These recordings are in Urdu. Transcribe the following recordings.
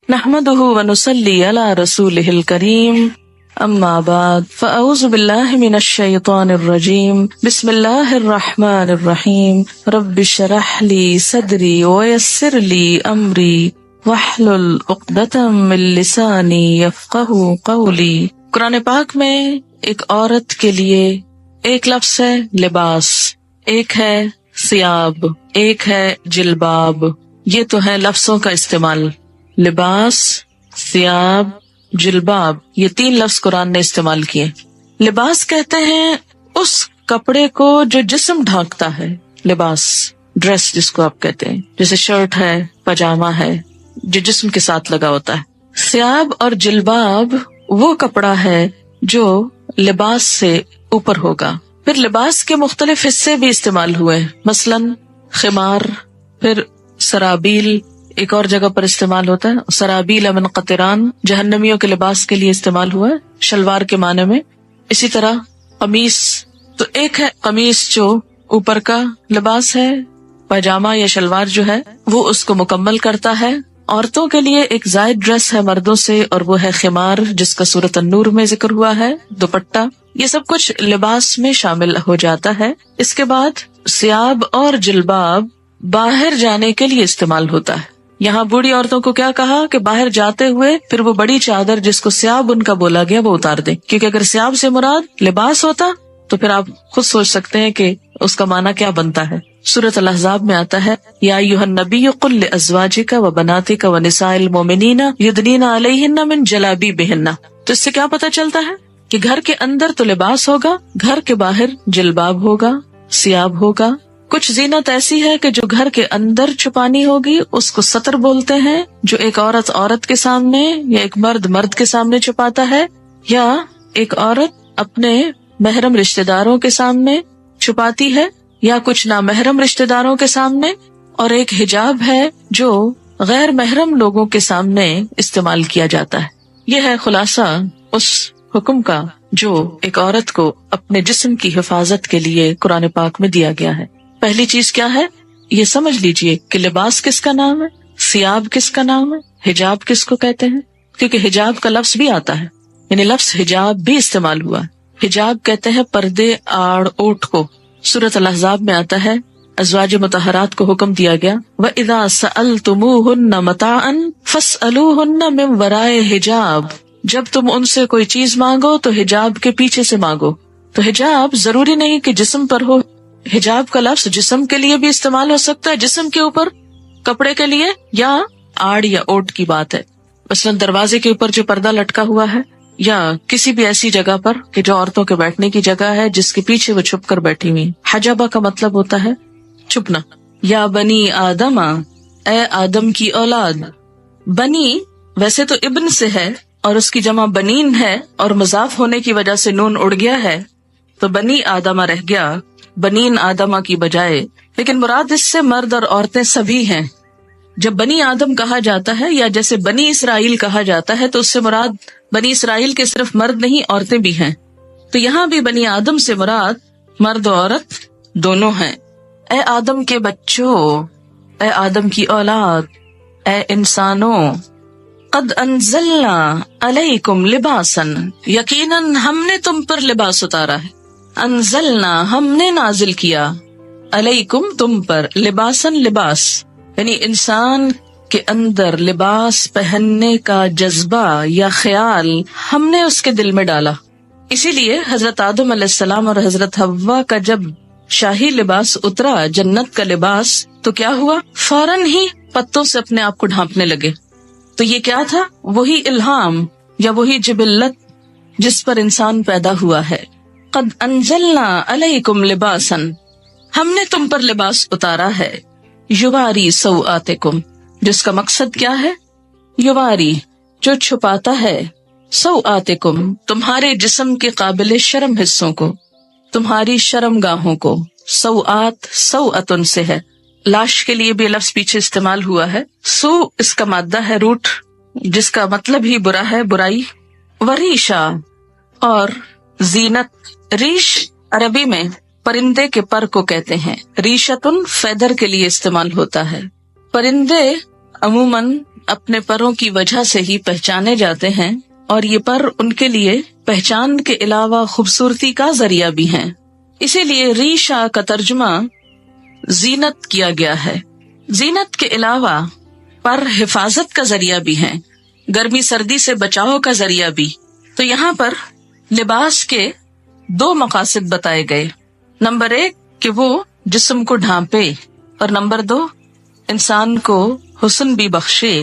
نحمده ونصلي على رسوله الكريم اما بعد فاعوذ بالله من الشيطان الرجيم بسم الله الرحمن الرحيم رب اشرح لي صدري ويسر لي امري واحلل عقدة من لساني يفقهوا قولي۔ قرآن پاک میں ایک عورت کے لیے ایک لفظ ہے لباس، ایک ہے ثیاب، ایک ہے جلباب۔ یہ تو ہے لفظوں کا استعمال، لباس، ثیاب، جلباب، یہ 3 لفظ قرآن نے استعمال کیے۔ لباس کہتے ہیں اس کپڑے کو جو جسم ڈھانکتا ہے، لباس، ڈریس جس کو آپ کہتے ہیں، جیسے شرٹ ہے، پاجامہ ہے، جو جسم کے ساتھ لگا ہوتا ہے۔ ثیاب اور جلباب وہ کپڑا ہے جو لباس سے اوپر ہوگا۔ پھر لباس کے مختلف حصے بھی استعمال ہوئے، مثلاً خمار، پھر سرابیل ایک اور جگہ پر استعمال ہوتا ہے، سرابیل من قطران جہنمیوں کے لباس کے لیے استعمال ہوا ہے، شلوار کے معنی میں۔ اسی طرح قمیص، تو ایک ہے قمیص جو اوپر کا لباس ہے، پاجامہ یا شلوار جو ہے وہ اس کو مکمل کرتا ہے۔ عورتوں کے لیے ایک زائد ڈریس ہے مردوں سے، اور وہ ہے خمار جس کا سورۃ النور میں ذکر ہوا ہے، دوپٹہ، یہ سب کچھ لباس میں شامل ہو جاتا ہے۔ اس کے بعد ثیاب اور جلباب باہر جانے کے لیے استعمال ہوتا ہے۔ یہاں بوڑھی عورتوں کو کیا کہا کہ باہر جاتے ہوئے پھر وہ بڑی چادر جس کو ثیاب ان کا بولا گیا وہ اتار دیں، کیونکہ اگر ثیاب سے مراد لباس ہوتا تو پھر آپ خود سوچ سکتے ہیں کہ اس کا معنی کیا بنتا ہے۔ سورۃ الاحزاب میں آتا ہے یا ایھا النبی قل لازواجک وبناتک ونساء المؤمنین یدنین علیہن من جلابیبہن۔ تو اس سے کیا پتہ چلتا ہے کہ گھر کے اندر تو لباس ہوگا، گھر کے باہر جلباب ہوگا، ثیاب ہوگا۔ کچھ زینت ایسی ہے کہ جو گھر کے اندر چھپانی ہوگی، اس کو ستر بولتے ہیں، جو ایک عورت عورت کے سامنے یا ایک مرد مرد کے سامنے چھپاتا ہے، یا ایک عورت اپنے محرم رشتہ داروں کے سامنے چھپاتی ہے، یا کچھ نامحرم رشتہ داروں کے سامنے، اور ایک حجاب ہے جو غیر محرم لوگوں کے سامنے استعمال کیا جاتا ہے۔ یہ ہے خلاصہ اس حکم کا جو ایک عورت کو اپنے جسم کی حفاظت کے لیے قرآن پاک میں دیا گیا ہے۔ پہلی چیز کیا ہے یہ سمجھ لیجئے کہ لباس کس کا نام ہے، ثیاب کس کا نام ہے، حجاب کس کو کہتے ہیں، کیونکہ حجاب کا لفظ بھی آتا ہے، یعنی لفظ حجاب بھی استعمال ہوا ہے۔ حجاب کہتے ہیں پردے، آڑ، اوٹ کو۔ سورۃ الاحزاب میں آتا ہے ازواج مطہرات کو حکم دیا گیا وَإِذَا سَأَلْتُمُوهُنَّ مَتَاعًا فَاسْأَلُوهُنَّ مِن وَرَاءِ حِجَاب، جب تم ان سے کوئی چیز مانگو تو حجاب کے پیچھے سے مانگو۔ تو حجاب ضروری نہیں کہ جسم پر ہو، حجاب کا لفظ جسم کے لیے بھی استعمال ہو سکتا ہے، جسم کے اوپر کپڑے کے لیے، یا آڑ یا اوٹ کی بات ہے، مثلاً دروازے کے اوپر جو پردہ لٹکا ہوا ہے، یا کسی بھی ایسی جگہ پر کہ جو عورتوں کے بیٹھنے کی جگہ ہے جس کے پیچھے وہ چھپ کر بیٹھی ہوئی۔ حجابہ کا مطلب ہوتا ہے چھپنا۔ یا بنی آدم، اے آدم کی اولاد۔ بنی ویسے تو ابن سے ہے اور اس کی جمع بنین ہے، اور مضاف ہونے کی وجہ سے نون اڑ گیا ہے تو بنی آدمہ رہ گیا بنین آدمہ کی بجائے، لیکن مراد اس سے مرد اور عورتیں سبھی ہیں۔ جب بنی آدم کہا جاتا ہے یا جیسے بنی اسرائیل کہا جاتا ہے تو اس سے مراد بنی اسرائیل کے صرف مرد نہیں عورتیں بھی ہیں، تو یہاں بھی بنی آدم سے مراد مرد و عورت دونوں ہیں۔ اے آدم کے بچوں، اے آدم کی اولاد، اے انسانوں، قد انزلنا علیکم لباسا، یقیناً ہم نے تم پر لباس اتارا ہے۔ انزلنا ہم نے نازل کیا، علیکم تم پر، لباسن لباس، یعنی انسان کے اندر لباس پہننے کا جذبہ یا خیال ہم نے اس کے دل میں ڈالا۔ اسی لیے حضرت آدم علیہ السلام اور حضرت حوا کا جب شاہی لباس اترا، جنت کا لباس، تو کیا ہوا؟ فوراً ہی پتوں سے اپنے آپ کو ڈھانپنے لگے۔ تو یہ کیا تھا؟ وہی الہام یا وہی جبلت جس پر انسان پیدا ہوا ہے۔ قد انزلنا علیکم لباسا، ہم نے تم پر لباس اتارا ہے، یواری سوآتکم، جس کا مقصد کیا ہے؟ یواری، جو چھپاتا ہے، سوآتکم، تمہارے جسم کے قابل شرم حصوں کو، تمہاری شرم گاہوں کو۔ سوآت سوآتن سے ہے، لاش کے لیے بھی لفظ پیچھے استعمال ہوا ہے۔ سو اس کا مادہ ہے روٹ، جس کا مطلب ہی برا ہے، برائی۔ وریشا، اور زینت۔ ریش عربی میں پرندے کے پر کو کہتے ہیں، ریشتن فیدر کے لیے استعمال ہوتا ہے۔ پرندے عموماً اپنے پروں کی وجہ سے ہی پہچانے جاتے ہیں، اور یہ پر ان کے لیے پہچان کے علاوہ خوبصورتی کا ذریعہ بھی ہیں۔ اسی لیے ریشہ کا ترجمہ زینت کیا گیا ہے۔ زینت کے علاوہ پر حفاظت کا ذریعہ بھی ہیں، گرمی سردی سے بچاؤ کا ذریعہ بھی۔ تو یہاں پر لباس کے دو مقاصد بتائے گئے، نمبر 1 کہ وہ جسم کو ڈھانپے، اور نمبر 2 انسان کو حسن بھی بخشے،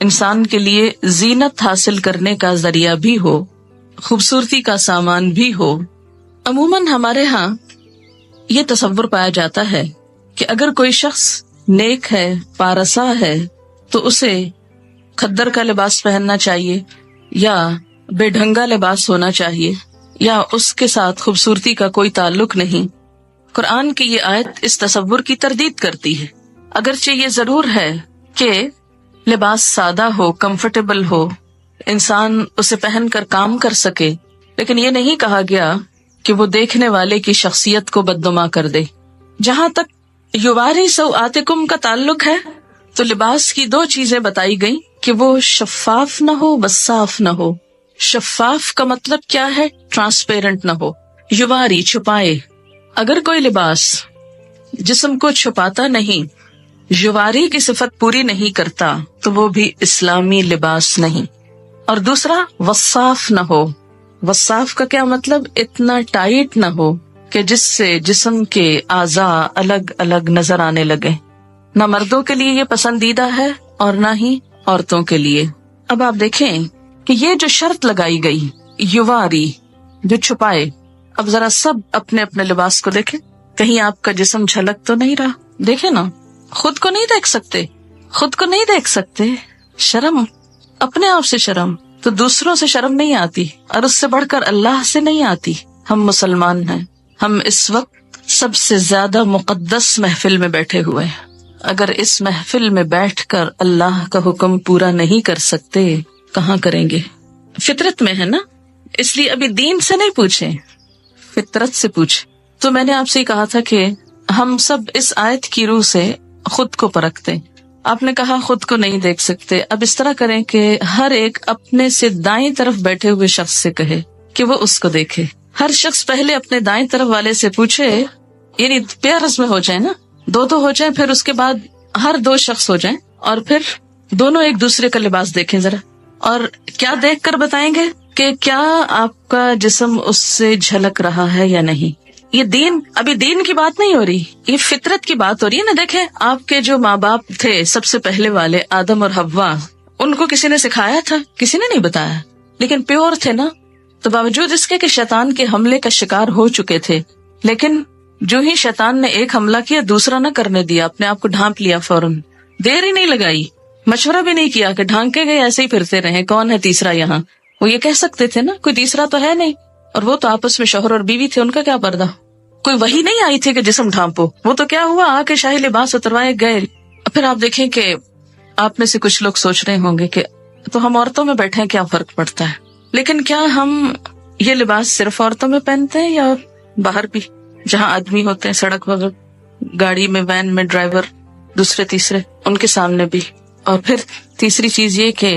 انسان کے لیے زینت حاصل کرنے کا ذریعہ بھی ہو، خوبصورتی کا سامان بھی ہو۔ عموماً ہمارے ہاں یہ تصور پایا جاتا ہے کہ اگر کوئی شخص نیک ہے، پارسا ہے، تو اسے کھدر کا لباس پہننا چاہیے، یا بے ڈھنگا لباس ہونا چاہیے، یا اس کے ساتھ خوبصورتی کا کوئی تعلق نہیں۔ قرآن کی یہ آیت اس تصور کی تردید کرتی ہے۔ اگرچہ یہ ضرور ہے کہ لباس سادہ ہو، کمفرٹیبل ہو، انسان اسے پہن کر کام کر سکے، لیکن یہ نہیں کہا گیا کہ وہ دیکھنے والے کی شخصیت کو بدنما کر دے۔ جہاں تک یواری سوآتکم کا تعلق ہے تو لباس کی 2 چیزیں بتائی گئیں کہ وہ شفاف نہ ہو، وصاف نہ ہو۔ شفاف کا مطلب کیا ہے؟ ٹرانسپیرنٹ نہ ہو، یواری چھپائے۔ اگر کوئی لباس جسم کو چھپاتا نہیں، یواری کی صفت پوری نہیں کرتا، تو وہ بھی اسلامی لباس نہیں۔ اور دوسرا وصاف نہ ہو۔ وصاف کا کیا مطلب؟ اتنا ٹائٹ نہ ہو کہ جس سے جسم کے اعضاء الگ الگ نظر آنے لگے۔ نہ مردوں کے لیے یہ پسندیدہ ہے اور نہ ہی عورتوں کے لیے۔ اب آپ دیکھیں کہ یہ جو شرط لگائی گئی، یواری جو چھپائے، اب ذرا سب اپنے اپنے لباس کو دیکھیں، کہیں آپ کا جسم جھلک تو نہیں رہا؟ دیکھیں نا، خود کو نہیں دیکھ سکتے، خود کو نہیں دیکھ سکتے، شرم، اپنے آپ سے شرم، تو دوسروں سے شرم نہیں آتی، اور اس سے بڑھ کر اللہ سے نہیں آتی۔ ہم مسلمان ہیں، ہم اس وقت سب سے زیادہ مقدس محفل میں بیٹھے ہوئے ہیں، اگر اس محفل میں بیٹھ کر اللہ کا حکم پورا نہیں کر سکتے، کہاں کریں گے؟ فطرت میں ہے نا، اس لیے ابھی دین سے نہیں پوچھیں، فطرت سے پوچھیں۔ تو میں نے آپ سے کہا تھا کہ ہم سب اس آیت کی روح سے خود کو پرکھتے۔ آپ نے کہا خود کو نہیں دیکھ سکتے، اب اس طرح کریں کہ ہر ایک اپنے سے دائیں طرف بیٹھے ہوئے شخص سے کہے کہ وہ اس کو دیکھے۔ ہر شخص پہلے اپنے دائیں طرف والے سے پوچھے، یعنی پیئرز میں ہو جائیں نا، 2 ہو جائیں، پھر اس کے بعد ہر 2 شخص ہو جائیں، اور پھر دونوں ایک دوسرے کا لباس دیکھیں ذرا، اور کیا دیکھ کر بتائیں گے کہ کیا آپ کا جسم اس سے جھلک رہا ہے یا نہیں۔ یہ دین، ابھی دین کی بات نہیں ہو رہی، یہ فطرت کی بات ہو رہی ہے نا۔ دیکھیں آپ کے جو ماں باپ تھے سب سے پہلے والے، آدم اور حوا، ان کو کسی نے سکھایا تھا؟ کسی نے نہیں بتایا، لیکن پیور تھے نا۔ تو باوجود اس کے کہ شیطان کے حملے کا شکار ہو چکے تھے، لیکن جو ہی شیطان نے ایک حملہ کیا دوسرا نہ کرنے دیا، اپنے آپ کو ڈھانپ لیا فوراً، دیر ہی نہیں لگائی، مشورہ بھی نہیں کیا کہ ڈھانکے گئے ایسے ہی پھرتے رہے، کون ہے تیسرا یہاں؟ وہ یہ کہہ سکتے تھے نا کوئی تیسرا تو ہے نہیں، اور وہ تو آپس میں شوہر اور بیوی تھے، ان کا کیا پردہ؟ کوئی وہی نہیں آئی تھی کہ جسم ڈھانپو، وہ تو کیا ہوا، آ کے شاہی لباس اتروائے گئے۔ پھر آپ دیکھیں کہ آپ میں سے کچھ لوگ سوچ رہے ہوں گے کہ تو ہم عورتوں میں بیٹھے ہیں، کیا فرق پڑتا ہے؟ لیکن کیا ہم یہ لباس صرف عورتوں میں پہنتے ہیں یا باہر بھی، جہاں آدمی ہوتے ہیں سڑک وغیرہ، گاڑی میں، وین میں، ڈرائیور، دوسرے تیسرے، ان کے سامنے بھی؟ اور پھر تیسری چیز یہ کہ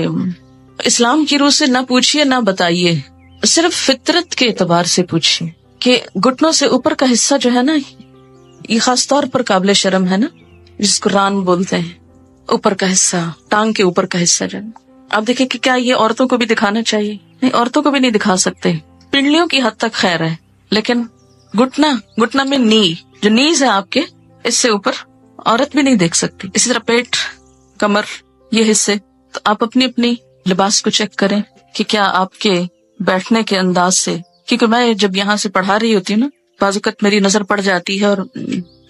اسلام کی روح سے نہ پوچھیے نہ بتائیے، صرف فطرت کے اعتبار سے پوچھیے کہ گھٹنوں سے اوپر کا حصہ جو ہے نا، یہ خاص طور پر قابل شرم ہے نا، جس کو ران بولتے ہیں، اوپر کا حصہ، ٹانگ کے اوپر کا حصہ جو ہے، آپ دیکھیں کہ کیا یہ عورتوں کو بھی دکھانا چاہیے؟ نہیں، عورتوں کو بھی نہیں دکھا سکتے، پنڈلیوں کی حد تک خیر ہے، لیکن گھٹنا میں نی، جو نیز ہے آپ کے، اس سے اوپر عورت بھی نہیں دیکھ سکتی۔ اسی طرح پیٹ، کمر، یہ حصے، تو آپ اپنی اپنی لباس کو چیک کریں کہ کیا آپ کے بیٹھنے کے انداز سے، کیونکہ میں جب یہاں سے پڑھا رہی ہوتی ہوں نا، بعض اوقات میری نظر پڑ جاتی ہے اور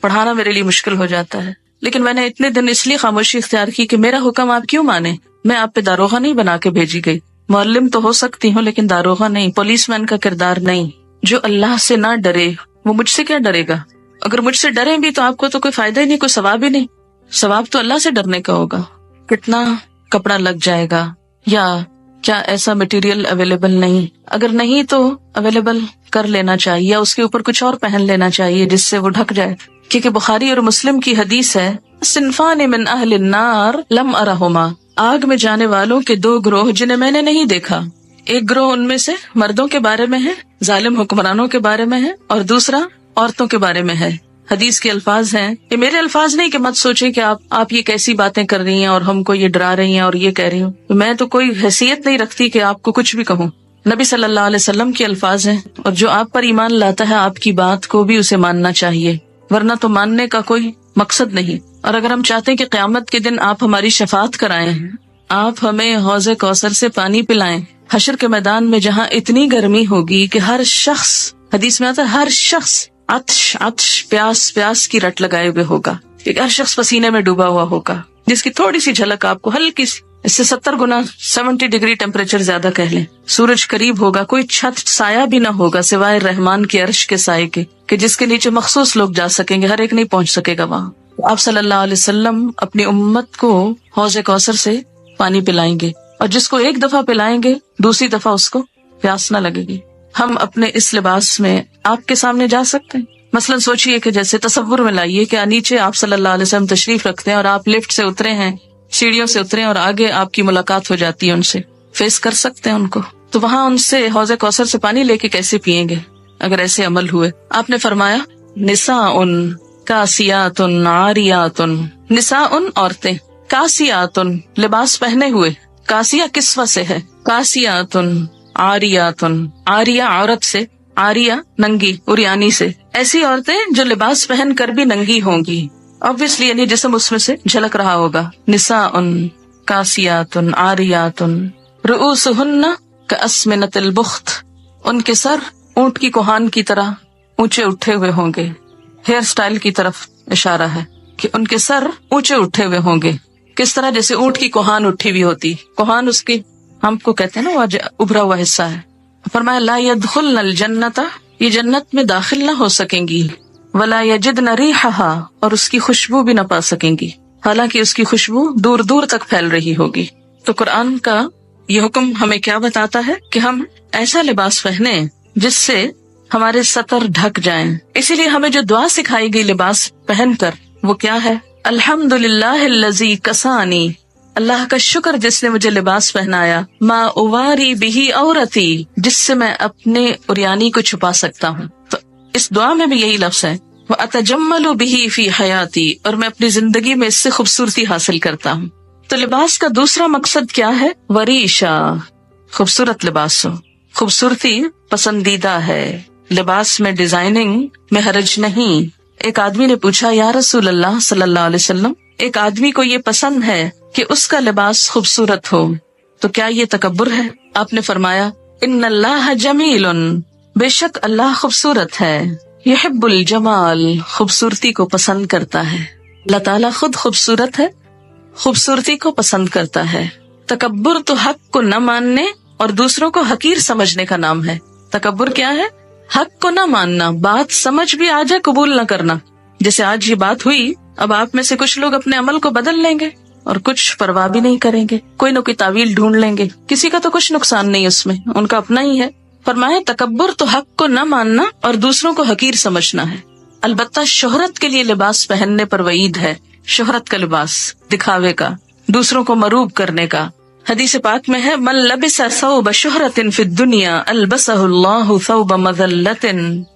پڑھانا میرے لیے مشکل ہو جاتا ہے، لیکن میں نے اتنے دن اس لیے خاموشی اختیار کی کہ میرا حکم آپ کیوں مانے؟ میں آپ پہ داروغہ نہیں بنا کے بھیجی گئی، معلم تو ہو سکتی ہوں لیکن داروغہ نہیں، پولیس مین کا کردار نہیں۔ جو اللہ سے نہ ڈرے وہ مجھ سے کیا ڈرے گا؟ اگر مجھ سے ڈریں بھی تو آپ کو تو کوئی فائدہ ہی نہیں، کوئی ثواب ہی نہیں، ثواب تو اللہ سے ڈرنے کا ہوگا۔ کتنا کپڑا لگ جائے گا، یا کیا ایسا مٹیریل اویلیبل نہیں؟ اگر نہیں تو اویلیبل کر لینا چاہیے، یا اس کے اوپر کچھ اور پہن لینا چاہیے جس سے وہ ڈھک جائے۔ کیونکہ بخاری اور مسلم کی حدیث ہے صنفان من اہل النار لم ارہما، آگ میں جانے والوں کے دو گروہ جنہیں میں نے نہیں دیکھا. ایک گروہ ان میں سے مردوں کے بارے میں ہے، ظالم حکمرانوں کے بارے میں ہے، اور دوسرا عورتوں کے بارے میں ہے. حدیث کے الفاظ ہیں، یہ میرے الفاظ نہیں کہ مت سوچیں کہ آپ یہ کیسی باتیں کر رہی ہیں اور ہم کو یہ ڈرا رہی ہیں اور یہ کہہ رہی ہوں. میں تو کوئی حیثیت نہیں رکھتی کہ آپ کو کچھ بھی کہوں. نبی صلی اللہ علیہ وسلم کے الفاظ ہیں، اور جو آپ پر ایمان لاتا ہے آپ کی بات کو بھی اسے ماننا چاہیے، ورنہ تو ماننے کا کوئی مقصد نہیں. اور اگر ہم چاہتے ہیں کہ قیامت کے دن آپ ہماری شفاعت کرائیں، آپ ہمیں حوض کوثر سے پانی پلائیں، حشر کے میدان میں جہاں اتنی گرمی ہوگی کہ ہر شخص، حدیث میں آتا ہے ہر شخص عطش پیاس کی رٹ لگائے ہوئے ہوگا، کہ ہر شخص پسینے میں ڈوبا ہوا ہوگا، جس کی تھوڑی سی جھلک آپ کو ہلکی سی، اس سے 70 گنا 70 ڈگری ٹیمپریچر زیادہ کہہ لیں. سورج قریب ہوگا، کوئی چھت سایہ بھی نہ ہوگا سوائے رحمان کے عرش کے سائے کے، کہ جس کے نیچے مخصوص لوگ جا سکیں گے، ہر ایک نہیں پہنچ سکے گا وہاں. آپ صلی اللہ علیہ وسلم اپنی امت کو حوض کوثر سے پانی پلائیں گے، اور جس کو ایک دفعہ پلائیں گے دوسری دفعہ اس کو پیاس نہ لگے گی. ہم اپنے اس لباس میں آپ کے سامنے جا سکتے ہیں؟ مثلاً سوچئے کہ جیسے تصور میں لائیے کہ نیچے آپ صلی اللہ علیہ وسلم تشریف رکھتے ہیں اور آپ لفٹ سے اترے ہیں، سیڑھیوں سے اترے اور آگے آپ کی ملاقات ہو جاتی ہے ان سے، فیس کر سکتے ہیں ان کو، تو وہاں ان سے حوض کوثر سے پانی لے کے کیسے پئیں گے اگر ایسے عمل ہوئے؟ آپ نے فرمایا نساء کاسیات عاریات، نساء عورتیں، کاسیات لباس پہنے ہوئے، کاسیہ کسوہ سے ہے، کاسیات عاریات، عاریہ عورت سے، عاریہ ننگی عریانی سے، ایسی عورتیں جو لباس پہن کر بھی ننگی ہوں گی، obviously یعنی جسم اس میں سے جھلک رہا ہوگا. نساء کاسیات عاریات رؤوسہن کاسمنۃ البخت، ان کے سر اونٹ کی کوہان کی طرح اونچے اٹھے ہوئے ہوں گے. ہیئر سٹائل کی طرف اشارہ ہے کہ ان کے سر اونچے اٹھے ہوئے ہوں گے. کس طرح؟ جیسے اونٹ کی کوہان اٹھی ہوئی ہوتی، کوہان اس کی ہم کو کہتے ہیں نا وہ ابھرا ہوا حصہ ہے. فرمایا لا يدخلن الجنۃ، یہ جنت میں داخل نہ ہو سکیں گی، ولا یجدن ریحھا، اور اس کی خوشبو بھی نہ پا سکیں گی، حالانکہ اس کی خوشبو دور دور تک پھیل رہی ہوگی. تو قرآن کا یہ حکم ہمیں کیا بتاتا ہے کہ ہم ایسا لباس پہنیں جس سے ہمارے سطر ڈھک جائیں. اسی لیے ہمیں جو دعا سکھائی گئی لباس پہن کر وہ کیا ہے؟ الحمدللہ الذی کسانی، اللہ کا شکر جس نے مجھے لباس پہنایا، ما اواری بہی عورتی، جس سے میں اپنے عریانی کو چھپا سکتا ہوں. تو اس دعا میں بھی یہی لفظ ہے، واتجمل بہی فی حیاتی، اور میں اپنی زندگی میں اس سے خوبصورتی حاصل کرتا ہوں. تو لباس کا دوسرا مقصد کیا ہے؟ وریشا، خوبصورت لباس ہو. خوبصورتی پسندیدہ ہے، لباس میں ڈیزائننگ میں حرج نہیں. ایک آدمی نے پوچھا یا رسول اللہ صلی اللہ علیہ وسلم، ایک آدمی کو یہ پسند ہے کہ اس کا لباس خوبصورت ہو، تو کیا یہ تکبر ہے؟ آپ نے فرمایا ان اللہ جمیل، بے شک اللہ خوبصورت ہے، یحب الجمال، خوبصورتی کو پسند کرتا ہے. اللہ تعالیٰ خود خوبصورت ہے، خوبصورتی کو پسند کرتا ہے. تکبر تو حق کو نہ ماننے اور دوسروں کو حقیر سمجھنے کا نام ہے. تکبر کیا ہے؟ حق کو نہ ماننا، بات سمجھ بھی آ جائے قبول نہ کرنا. جیسے آج یہ بات ہوئی، اب آپ میں سے کچھ لوگ اپنے عمل کو بدل لیں گے اور کچھ پرواہ بھی نہیں کریں گے، کوئی نہ کوئی تعویل ڈھونڈ لیں گے. کسی کا تو کچھ نقصان نہیں اس میں، ان کا اپنا ہی ہے. فرمایا تکبر تو حق کو نہ ماننا اور دوسروں کو حقیر سمجھنا ہے. البتہ شہرت کے لیے لباس پہننے پر وعید ہے. شہرت کا لباس، دکھاوے کا، دوسروں کو مروب کرنے کا. حدیث پاک میں ہے من لبس ثوب شہرت فی الدنیا البسہ اللہ ثوب مذلت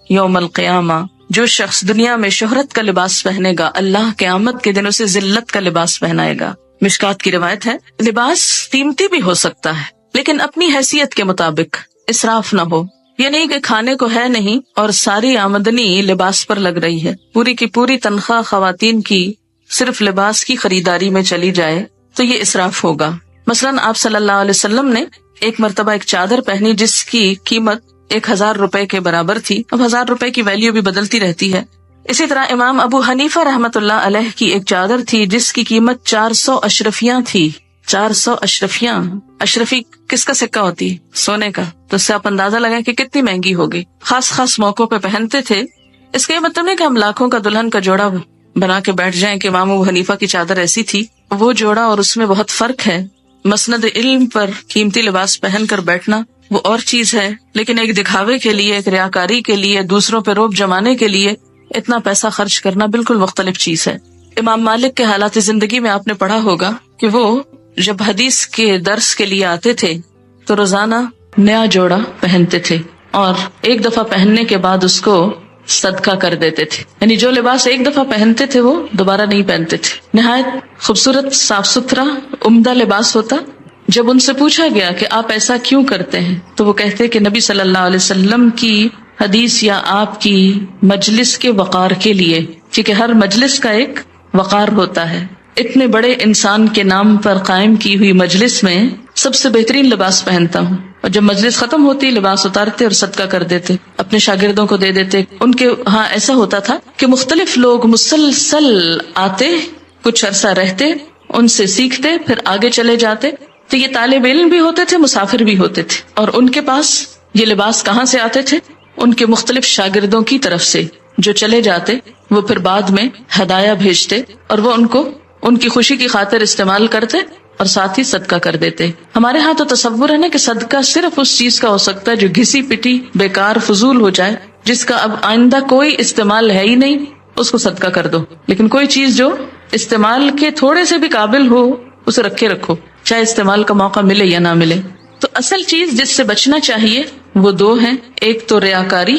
یوم القیامہ، جو شخص دنیا میں شہرت کا لباس پہنے گا اللہ قیامت کے دن اسے ذلت کا لباس پہنائے گا. مشکات کی روایت ہے. لباس قیمتی بھی ہو سکتا ہے لیکن اپنی حیثیت کے مطابق، اسراف نہ ہو. یہ نہیں کہ کھانے کو ہے نہیں اور ساری آمدنی لباس پر لگ رہی ہے، پوری کی پوری تنخواہ خواتین کی صرف لباس کی خریداری میں چلی جائے تو یہ اسراف ہوگا. مثلاً آپ صلی اللہ علیہ وسلم نے ایک مرتبہ ایک چادر پہنی جس کی قیمت 1000 روپے کے برابر تھی. اب 1000 روپے کی ویلیو بھی بدلتی رہتی ہے. اسی طرح امام ابو حنیفہ رحمۃ اللہ علیہ کی ایک چادر تھی جس کی قیمت 400 اشرفیاں تھی. 400 اشرفیاں، اشرفی کس کا سکہ ہوتی؟ سونے کا. تو اس سے آپ اندازہ لگائیں کہ کتنی مہنگی ہوگی. خاص موقعوں پہ پہنتے تھے. اس کا یہ مطلب نہیں کہ ہم لاکھوں کا دلہن کا جوڑا بنا کے بیٹھ جائیں کہ امام ابو حنیفہ کی چادر ایسی تھی. وہ جوڑا اور اس میں بہت فرق ہے. مسند علم پر قیمتی لباس پہن کر بیٹھنا وہ اور چیز ہے، لیکن ایک دکھاوے کے لیے، ایک ریاکاری کے لیے، دوسروں پہ روب جمانے کے لیے اتنا پیسہ خرچ کرنا بالکل مختلف چیز ہے. امام مالک کے حالات زندگی میں آپ نے پڑھا ہوگا کہ وہ جب حدیث کے درس کے لیے آتے تھے تو روزانہ نیا جوڑا پہنتے تھے اور ایک دفعہ پہننے کے بعد اس کو صدقہ کر دیتے تھے. یعنی جو لباس ایک دفعہ پہنتے تھے وہ دوبارہ نہیں پہنتے تھے. نہایت خوبصورت، صاف ستھرا، عمدہ لباس ہوتا. جب ان سے پوچھا گیا کہ آپ ایسا کیوں کرتے ہیں تو وہ کہتے کہ نبی صلی اللہ علیہ وسلم کی حدیث یا آپ کی مجلس کے وقار کے لیے، کیونکہ ہر مجلس کا ایک وقار ہوتا ہے. اتنے بڑے انسان کے نام پر قائم کی ہوئی مجلس میں سب سے بہترین لباس پہنتا ہوں، اور جب مجلس ختم ہوتی لباس اتارتے اور صدقہ کر دیتے، اپنے شاگردوں کو دے دیتے. ان کے ہاں ایسا ہوتا تھا کہ مختلف لوگ مسلسل آتے، کچھ عرصہ رہتے، ان سے سیکھتے، پھر آگے چلے جاتے. تو یہ طالب علم بھی ہوتے تھے، مسافر بھی ہوتے تھے، اور ان کے پاس یہ لباس کہاں سے آتے تھے؟ ان کے مختلف شاگردوں کی طرف سے جو چلے جاتے. وہ پھر بعد میں ہدایہ بھیجتے اور وہ ان کو ان کی خوشی کی خاطر استعمال کرتے اور ساتھ ہی صدقہ کر دیتے. ہمارے ہاں تو تصور ہے نا کہ صدقہ صرف اس چیز کا ہو سکتا ہے جو گھسی پٹی بیکار فضول ہو جائے، جس کا اب آئندہ کوئی استعمال ہے ہی نہیں، اس کو صدقہ کر دو. لیکن کوئی چیز جو استعمال کے تھوڑے سے بھی قابل ہو اسے رکھے رکھو، چاہے استعمال کا موقع ملے یا نہ ملے. تو اصل چیز جس سے بچنا چاہیے وہ دو ہیں، ایک تو ریاکاری،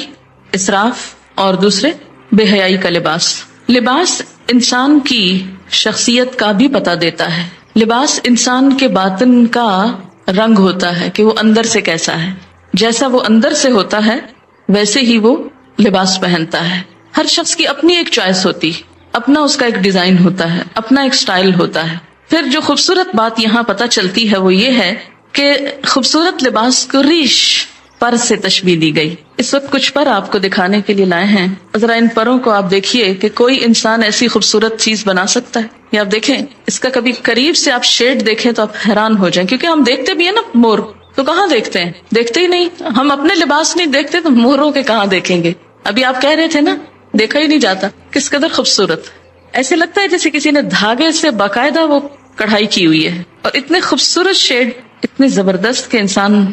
اسراف، اور دوسرے بے حیائی کا لباس. لباس انسان کی شخصیت کا بھی پتہ دیتا ہے. لباس انسان کے باطن کا رنگ ہوتا ہے کہ وہ اندر سے کیسا ہے. جیسا وہ اندر سے ہوتا ہے ویسے ہی وہ لباس پہنتا ہے. ہر شخص کی اپنی ایک چوائس ہوتی، اپنا اس کا ایک ڈیزائن ہوتا ہے، اپنا ایک سٹائل ہوتا ہے. پھر جو خوبصورت بات یہاں پتہ چلتی ہے وہ یہ ہے کہ خوبصورت لباس کو ریش، پر سے تشبیہ دی گئی. اس وقت کچھ پر آپ کو دکھانے کے لیے لائے ہیں. ذرا ان پروں کو آپ دیکھیے کہ کوئی انسان ایسی خوبصورت چیز بنا سکتا ہے. یہ آپ دیکھیں، اس کا کبھی قریب سے آپ شیڈ دیکھیں تو آپ حیران ہو جائیں، کیونکہ ہم دیکھتے بھی ہیں نا مور، تو کہاں دیکھتے ہیں؟ دیکھتے ہی نہیں. ہم اپنے لباس نہیں دیکھتے تو موروں کے کہاں دیکھیں گے؟ ابھی آپ کہہ رہے تھے نا، دیکھا ہی نہیں جاتا. کس قدر خوبصورت، ایسے لگتا ہے جیسے کسی نے دھاگے سے باقاعدہ وہ کڑھائی کی ہوئی ہے، اور اتنے خوبصورت شیڈ، اتنے زبردست کہ انسان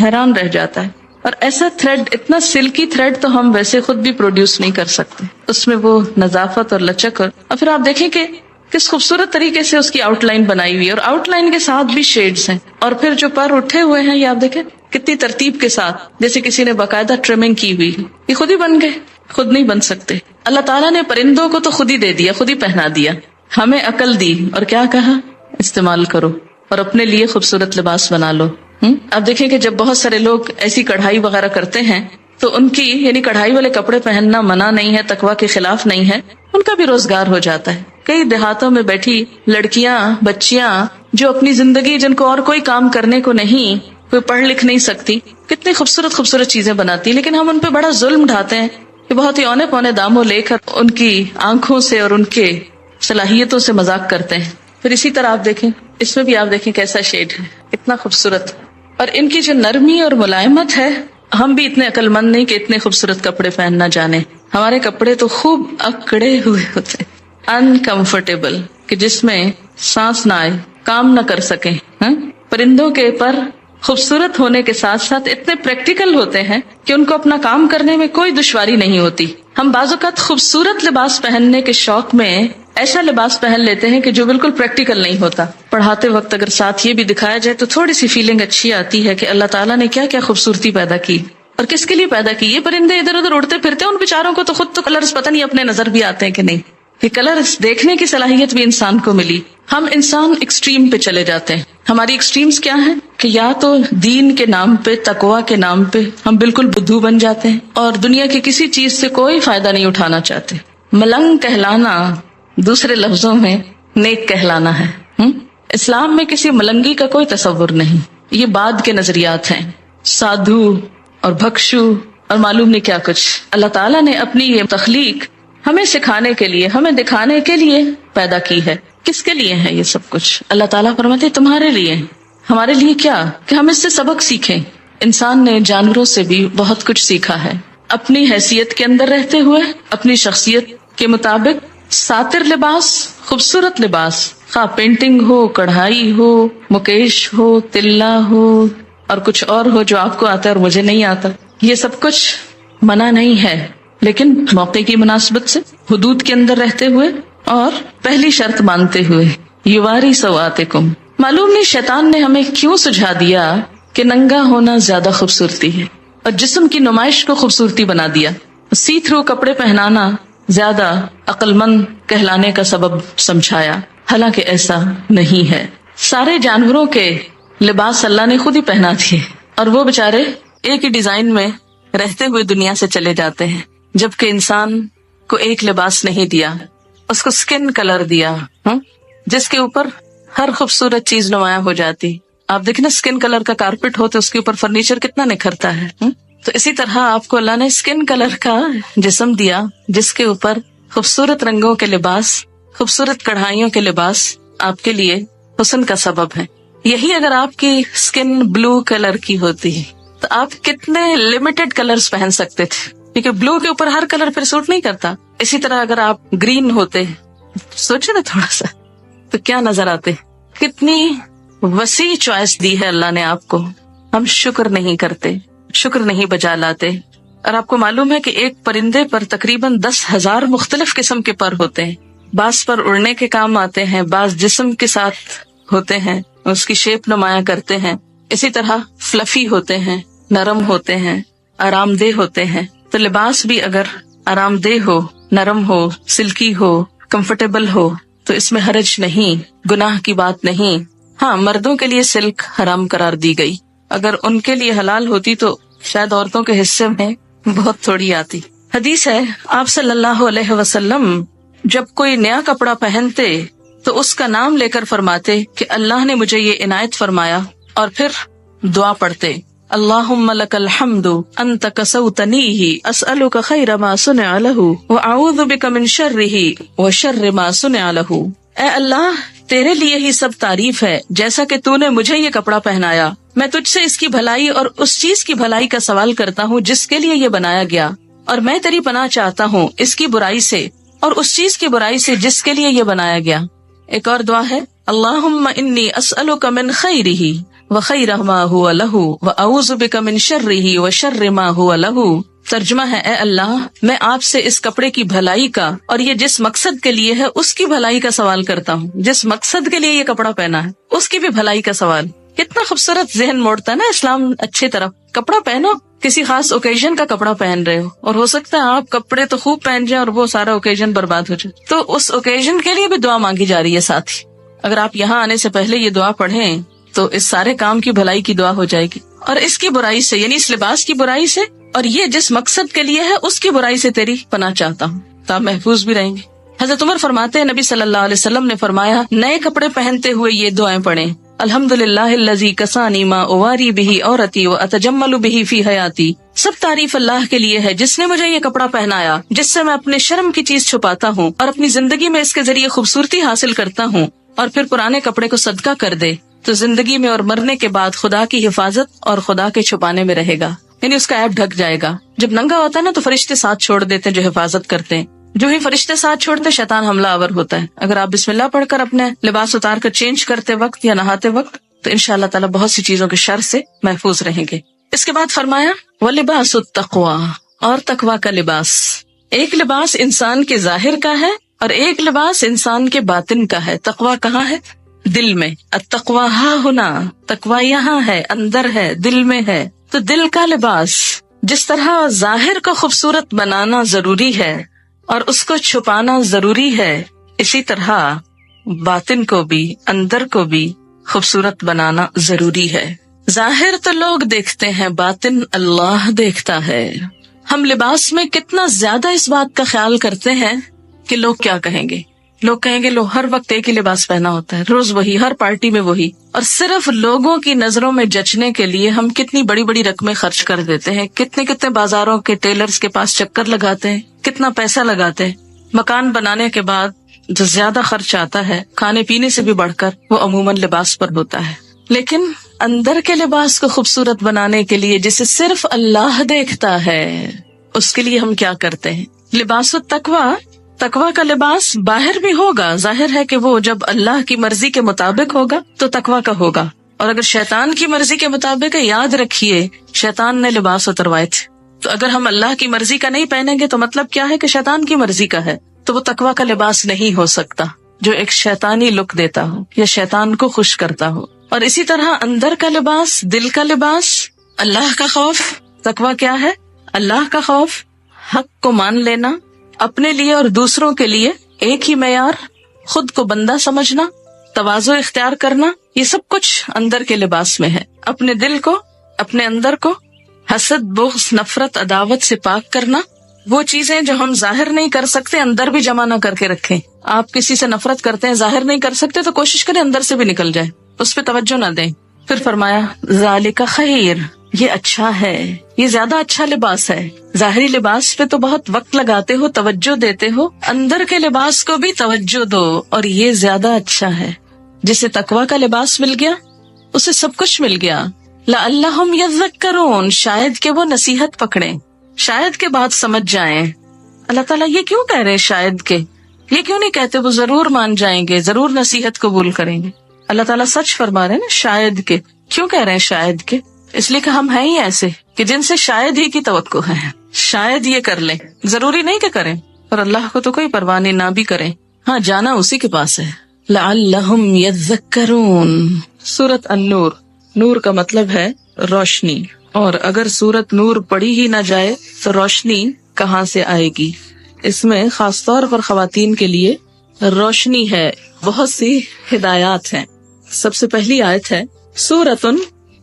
حیران رہ جاتا ہے. اور ایسا تھریڈ، اتنا سلکی تھریڈ تو ہم ویسے خود بھی پروڈیوس نہیں کر سکتے. اس میں وہ نظافت اور لچک، اور پھر آپ دیکھیں کہ کس خوبصورت طریقے سے اس کی آؤٹ لائن بنائی ہوئی ہے، اور آؤٹ لائن کے ساتھ بھی شیڈز ہیں. اور پھر جو پر اٹھے ہوئے ہیں یہ آپ دیکھیں کتنی ترتیب کے ساتھ، جیسے کسی نے باقاعدہ ٹرمنگ کی ہوئی. یہ خود ہی بن گئے، خود نہیں بن سکتے. اللہ تعالیٰ نے پرندوں کو تو خود ہی دے دیا، خود ہی پہنا دیا. ہمیں عقل دی اور کیا کہا؟ استعمال کرو اور اپنے لیے خوبصورت لباس بنا لو. اب دیکھیں کہ جب بہت سارے لوگ ایسی کڑھائی وغیرہ کرتے ہیں تو ان کی، یعنی کڑھائی والے کپڑے پہننا منع نہیں ہے، تقویٰ کے خلاف نہیں ہے، ان کا بھی روزگار ہو جاتا ہے. کئی دیہاتوں میں بیٹھی لڑکیاں، بچیاں جو اپنی زندگی، جن کو اور کوئی کام کرنے کو نہیں، کوئی پڑھ لکھ نہیں سکتی، کتنی خوبصورت خوبصورت چیزیں بناتی، لیکن ہم ان پہ بڑا ظلم ڈھاتے ہیں کہ بہت ہی اونے پونے داموں لے کر ان کی آنکھوں سے اور ان کے صلاحیتوں سے مذاق کرتے ہیں. پھر اسی طرح آپ دیکھیں، اس میں بھی آپ دیکھیں کیسا شیڈ ہے، اتنا خوبصورت. اور ان کی جو نرمی اور ملائمت ہے، ہم بھی اتنے عقل مند نہیں کہ اتنے خوبصورت کپڑے پہننا جانے. ہمارے کپڑے تو خوب اکڑے ہوئے ہوتے، انکمفرٹیبل، کہ جس میں سانس نہ آئے، کام نہ کر سکیں. پرندوں کے پر خوبصورت ہونے کے ساتھ ساتھ اتنے پریکٹیکل ہوتے ہیں کہ ان کو اپنا کام کرنے میں کوئی دشواری نہیں ہوتی. ہم بعض اوقات خوبصورت لباس پہننے کے شوق میں ایسا لباس پہن لیتے ہیں کہ جو بالکل پریکٹیکل نہیں ہوتا. پڑھاتے وقت اگر ساتھ یہ بھی دکھایا جائے تو تھوڑی سی فیلنگ اچھی آتی ہے کہ اللہ تعالیٰ نے کیا کیا خوبصورتی پیدا کی اور کس کے لیے پیدا کی. یہ پرندے ادھر ادھر اڑتے پھرتے، ان بیچاروں کو تو خود تو کلرز پتہ نہیں اپنے نظر بھی آتے ہیں کہ نہیں. یہ کلرز دیکھنے کی صلاحیت بھی انسان کو ملی. ہم انسان ایکسٹریم پہ چلے جاتے ہیں. ہماری ایکسٹریمز کیا ہیں کہ یا تو دین کے نام پہ، تقویٰ کے نام پہ ہم بالکل بدھو بن جاتے ہیں اور دنیا کی کسی چیز سے کوئی فائدہ نہیں اٹھانا چاہتے. ملنگ کہلانا دوسرے لفظوں میں نیک کہلانا ہے. اسلام میں کسی ملنگی کا کوئی تصور نہیں. یہ بعد کے نظریات ہیں، سادھو اور بھکشو اور معلوم نہیں کیا کچھ. اللہ تعالیٰ نے اپنی یہ تخلیق ہمیں سکھانے کے لیے، ہمیں دکھانے کے لیے پیدا کی ہے. کس کے لیے ہے یہ سب کچھ؟ اللہ تعالیٰ فرماتے تمہارے لیے. ہمارے لیے کیا؟ کہ ہم اس سے سبق سیکھیں. انسان نے جانوروں سے بھی بہت کچھ سیکھا ہے. اپنی حیثیت کے اندر رہتے ہوئے، اپنی شخصیت کے مطابق ساتر لباس، خوبصورت لباس، خواہ پینٹنگ ہو، کڑھائی ہو، مکیش ہو، تلہ ہو اور کچھ اور ہو جو آپ کو آتا ہے اور مجھے نہیں آتا، یہ سب کچھ منع نہیں ہے. لیکن موقع کی مناسبت سے، حدود کے اندر رہتے ہوئے اور پہلی شرط مانتے ہوئے، یواری سواتکم۔ معلوم نہیں شیطان نے ہمیں کیوں سجھا دیا کہ ننگا ہونا زیادہ خوبصورتی ہے اور جسم کی نمائش کو خوبصورتی بنا دیا، سی تھرو کپڑے پہنانا زیادہ عقل مند کہلانے کا سبب سمجھایا، حالانکہ ایسا نہیں ہے۔ سارے جانوروں کے لباس اللہ نے خود ہی پہنا دیے اور وہ بےچارے ایک ہی ڈیزائن میں رہتے ہوئے دنیا سے چلے جاتے ہیں، جبکہ انسان کو ایک لباس نہیں دیا، اس کو سکن کلر دیا جس کے اوپر ہر خوبصورت چیز نمایاں ہو جاتی۔ آپ دیکھیں نا، سکن کلر کا کارپیٹ ہو تو اس کے اوپر فرنیچر کتنا نکھرتا ہے۔ تو اسی طرح آپ کو اللہ نے سکن کلر کا جسم دیا جس کے اوپر خوبصورت رنگوں کے لباس، خوبصورت کڑھائیوں کے لباس آپ کے لیے حسن کا سبب ہے۔ یہی اگر آپ کی سکن بلو کلر کی ہوتی تو آپ کتنے لمیٹڈ کلرز پہن سکتے تھے، کیونکہ بلو کے اوپر ہر کلر پھر سوٹ نہیں کرتا۔ اسی طرح اگر آپ گرین ہوتے، سوچے نا تھوڑا سا، تو کیا نظر آتے۔ کتنی وسیع چوائس دی ہے اللہ نے آپ کو، ہم شکر نہیں کرتے، شکر نہیں بجا لاتے۔ اور آپ کو معلوم ہے کہ ایک پرندے پر تقریباً 10,000 مختلف قسم کے پر ہوتے ہیں، بعض پر اڑنے کے کام آتے ہیں، بعض جسم کے ساتھ ہوتے ہیں، اس کی شیپ نمایاں کرتے ہیں۔ اسی طرح فلفی ہوتے ہیں، نرم ہوتے ہیں، آرام دہ ہوتے ہیں۔ تو لباس بھی اگر آرام دہ ہو، نرم ہو، سلکی ہو، کمفرٹیبل ہو تو اس میں حرج نہیں، گناہ کی بات نہیں۔ ہاں، مردوں کے لیے سلک حرام قرار دی گئی، اگر ان کے لیے حلال ہوتی تو شاید عورتوں کے حصے میں بہت تھوڑی آتی۔ حدیث ہے، آپ صلی اللہ علیہ وسلم جب کوئی نیا کپڑا پہنتے تو اس کا نام لے کر فرماتے کہ اللہ نے مجھے یہ عنایت فرمایا، اور پھر دعا پڑھتے، اللہم لک الحمد انت کسوتنیہ اسألک خیر ما صنع لہ واعوذ بک من شرہ وشر ما صنع لہ۔ اے اللہ، تیرے لیے ہی سب تعریف ہے، جیسا کہ تو نے مجھے یہ کپڑا پہنایا، میں تجھ سے اس کی بھلائی اور اس چیز کی بھلائی کا سوال کرتا ہوں جس کے لیے یہ بنایا گیا، اور میں تیری پناہ چاہتا ہوں اس کی برائی سے اور اس چیز کی برائی سے جس کے لیے یہ بنایا گیا۔ ایک اور دعا ہے، اللہم انی اسألک من خیرہ وخیر ما ہوا لہ واعوذ بک من شرہ وشر ما ہوا لہ۔ ترجمہ ہے، اے اللہ، میں آپ سے اس کپڑے کی بھلائی کا اور یہ جس مقصد کے لیے ہے اس کی بھلائی کا سوال کرتا ہوں، جس مقصد کے لیے یہ کپڑا پہنا ہے اس کی بھی بھلائی کا سوال۔ کتنا خوبصورت ذہن موڑتا ہے نا اسلام اچھی طرف۔ کپڑا پہنو، کسی خاص اوکیزن کا کپڑا پہن رہے ہو، اور ہو سکتا ہے آپ کپڑے تو خوب پہن جائیں اور وہ سارا اوکیزن برباد ہو جائے، تو اس اوکیزن کے لیے بھی دعا مانگی جا رہی ہے ساتھ ہی۔ اگر آپ یہاں آنے سے پہلے یہ دعا پڑھیں تو اس سارے کام کی بھلائی کی دعا ہو جائے گی، اور اس کی برائی سے، یعنی اس لباس کی برائی سے اور یہ جس مقصد کے لیے ہے اس کی برائی سے تیری پناہ چاہتا ہوں، تو آپ محفوظ بھی رہیں گے۔ حضرت عمر فرماتے ہیں، نبی صلی اللہ علیہ وسلم نے فرمایا، نئے کپڑے پہنتے ہوئے یہ دعائیں پڑھیں، الحمدللہ الذی کسانی ما اواری بہ عورتی واتجمل بہ فی حیاتی۔ سب تعریف اللہ کے لیے ہے جس نے مجھے یہ کپڑا پہنایا جس سے میں اپنے شرم کی چیز چھپاتا ہوں اور اپنی زندگی میں اس کے ذریعے خوبصورتی حاصل کرتا ہوں، اور پھر پرانے کپڑے کو صدقہ کر دے تو زندگی میں اور مرنے کے بعد خدا کی حفاظت اور خدا کے چھپانے میں رہے گا، یعنی اس کا عیب ڈھک جائے گا۔ جب ننگا ہوتا ہے نا تو فرشتے ساتھ چھوڑ دیتے ہیں جو حفاظت کرتے ہیں، جو ہی فرشتے ساتھ چھوڑتے شیطان حملہ آور ہوتا ہے۔ اگر آپ بسم اللہ پڑھ کر اپنے لباس اتار کر چینج کرتے وقت یا نہاتے وقت تو انشاءاللہ تعالیٰ بہت سی چیزوں کے شر سے محفوظ رہیں گے۔ اس کے بعد فرمایا، وَلِبَاسُ التَّقْوَىٰ، اور تقویٰ کا لباس۔ ایک لباس انسان کے ظاہر کا ہے اور ایک لباس انسان کے باطن کا ہے۔ تقویٰ کہاں ہے؟ دل میں۔ التقویٰ ہاں ہونا، تقویٰ یہاں ہے، اندر ہے، دل میں ہے۔ تو دل کا لباس، جس طرح ظاہر کو خوبصورت بنانا ضروری ہے اور اس کو چھپانا ضروری ہے، اسی طرح باطن کو بھی، اندر کو بھی خوبصورت بنانا ضروری ہے۔ ظاہر تو لوگ دیکھتے ہیں، باطن اللہ دیکھتا ہے۔ ہم لباس میں کتنا زیادہ اس بات کا خیال کرتے ہیں کہ لوگ کیا کہیں گے۔ لوگ کہیں گے، لو ہر وقت ایک ہی لباس پہنا ہوتا ہے، روز وہی، ہر پارٹی میں وہی، اور صرف لوگوں کی نظروں میں جچنے کے لیے ہم کتنی بڑی بڑی رقمیں خرچ کر دیتے ہیں، کتنے بازاروں کے ٹیلرز کے پاس چکر لگاتے ہیں، کتنا پیسہ لگاتے ہیں۔ مکان بنانے کے بعد جو زیادہ خرچ آتا ہے کھانے پینے سے بھی بڑھ کر وہ عموماً لباس پر ہوتا ہے۔ لیکن اندر کے لباس کو خوبصورت بنانے کے لیے جسے صرف اللہ دیکھتا ہے، اس کے لیے ہم کیا کرتے ہیں؟ لباس التقویٰ، تقویٰ کا لباس باہر بھی ہوگا، ظاہر ہے کہ وہ جب اللہ کی مرضی کے مطابق ہوگا تو تقویٰ کا ہوگا، اور اگر شیطان کی مرضی کے مطابق ہے، یاد رکھیے شیطان نے لباس اتروائے تھے، تو اگر ہم اللہ کی مرضی کا نہیں پہنیں گے تو مطلب کیا ہے کہ شیطان کی مرضی کا ہے، تو وہ تقویٰ کا لباس نہیں ہو سکتا جو ایک شیطانی لک دیتا ہو یا شیطان کو خوش کرتا ہو۔ اور اسی طرح اندر کا لباس، دل کا لباس اللہ کا خوف، تقویٰ کیا ہے؟ اللہ کا خوف، حق کو مان لینا، اپنے لیے اور دوسروں کے لیے ایک ہی معیار، خود کو بندہ سمجھنا، تواضع اختیار کرنا، یہ سب کچھ اندر کے لباس میں ہے۔ اپنے دل کو، اپنے اندر کو حسد، بغض، نفرت، عداوت سے پاک کرنا، وہ چیزیں جو ہم ظاہر نہیں کر سکتے اندر بھی جمع نہ کر کے رکھیں۔ آپ کسی سے نفرت کرتے ہیں، ظاہر نہیں کر سکتے تو کوشش کریں اندر سے بھی نکل جائے، اس پہ توجہ نہ دیں۔ پھر فرمایا ذالک خیر، یہ اچھا ہے، یہ زیادہ اچھا لباس ہے۔ ظاہری لباس پہ تو بہت وقت لگاتے ہو، توجہ دیتے ہو، اندر کے لباس کو بھی توجہ دو، اور یہ زیادہ اچھا ہے۔ جسے تقویٰ کا لباس مل گیا اسے سب کچھ مل گیا۔ لعلہم یذکرون، شاید کہ وہ نصیحت پکڑیں، شاید کے بات سمجھ جائیں۔ اللہ تعالیٰ یہ کیوں کہہ رہے شاید کے؟ یہ کیوں نہیں کہتے وہ ضرور مان جائیں گے، ضرور نصیحت قبول کریں گے؟ اللہ تعالیٰ سچ فرما رہے ہیں نا، شاید کے کیوں کہہ رہے ہیں شاید کے؟ اس لیے کہ ہم ہیں ہی ایسے کہ جن سے شاید ہی کی توقع ہے، شاید یہ کر لیں، ضروری نہیں کہ کریں، اور اللہ کو تو کوئی پرواہ نہیں، نہ بھی کریں، ہاں جانا اسی کے پاس ہے۔ لعلہم یذکرون، سورۃ النور، نور کا مطلب ہے روشنی، اور اگر سورۃ نور پڑھی ہی نہ جائے تو روشنی کہاں سے آئے گی؟ اس میں خاص طور پر خواتین کے لیے روشنی ہے، بہت سی ہدایات ہیں۔ سب سے پہلی آیت ہے سورۃن،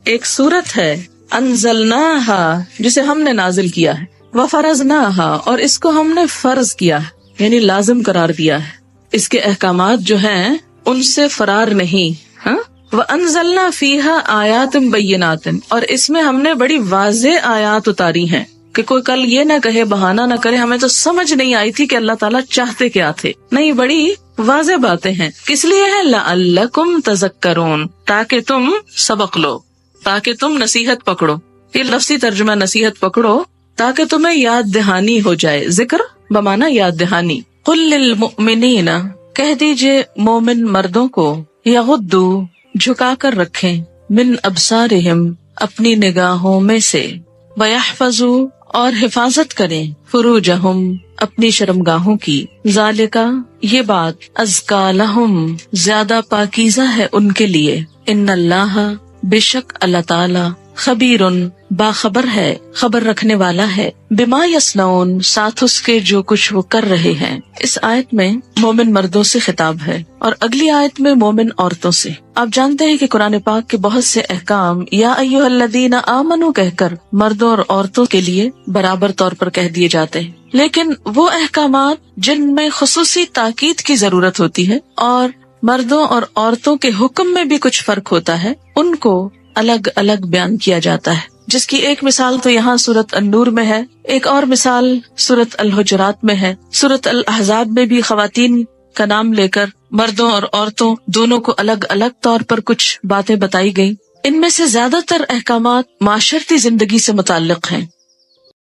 ایک سورت ہے، انزلناہا، جسے ہم نے نازل کیا ہے، وفرضناہا، اور اس کو ہم نے فرض کیا ہے، یعنی لازم قرار دیا ہے۔ اس کے احکامات جو ہیں ان سے فرار نہیں، ہاں، وَأَنزَلْنَا فِيهَا آيَاتٍ بَيِّنَاتٍ، اور اس میں ہم نے بڑی واضح آیات اتاری ہیں کہ کوئی کل یہ نہ کہے، بہانہ نہ کرے ہمیں تو سمجھ نہیں آئی تھی کہ اللہ تعالیٰ چاہتے کیا تھے، نہیں، بڑی واضح باتیں ہیں۔ کس لیے ہے؟ لَعَلَّكُمْ تَذَكَّرُونَ، تاکہ تم سبق لو، تاکہ تم نصیحت پکڑو۔ یہ لفظی ترجمہ نصیحت پکڑو، تاکہ تمہیں یاد دہانی ہو جائے، ذکر بمانا یاد دہانی۔ قُلْ لِلْمُؤْمِنِينَ، کہہ دیجئے مومن مردوں کو، یغضوا، جھکا کر رکھیں، من ابصارہم، اپنی نگاہوں میں سے، ویحفظوا، اور حفاظت کریں، فروجہم، اپنی شرمگاہوں کی، ذالکا، یہ بات، ازکا لہم، زیادہ پاکیزہ ہے ان کے لیے، ان اللہ، بے شک اللہ تعالی، خبیرن، باخبر ہے، خبر رکھنے والا ہے، بما یصنعون، ساتھ اس کے جو کچھ وہ کر رہے ہیں۔ اس آیت میں مومن مردوں سے خطاب ہے اور اگلی آیت میں مومن عورتوں سے۔ آپ جانتے ہیں کہ قرآن پاک کے بہت سے احکام یا ایھا الذین آمنوا کہہ کر مردوں اور عورتوں کے لیے برابر طور پر کہہ دیے جاتے ہیں، لیکن وہ احکامات جن میں خصوصی تاکید کی ضرورت ہوتی ہے اور مردوں اور عورتوں کے حکم میں بھی کچھ فرق ہوتا ہے، ان کو الگ الگ بیان کیا جاتا ہے، جس کی ایک مثال تو یہاں سورۃ النور میں ہے، ایک اور مثال سورۃ الحجرات میں ہے۔ سورۃ الاحزاب میں بھی خواتین کا نام لے کر مردوں اور عورتوں دونوں کو الگ الگ طور پر کچھ باتیں بتائی گئی۔ ان میں سے زیادہ تر احکامات معاشرتی زندگی سے متعلق ہیں،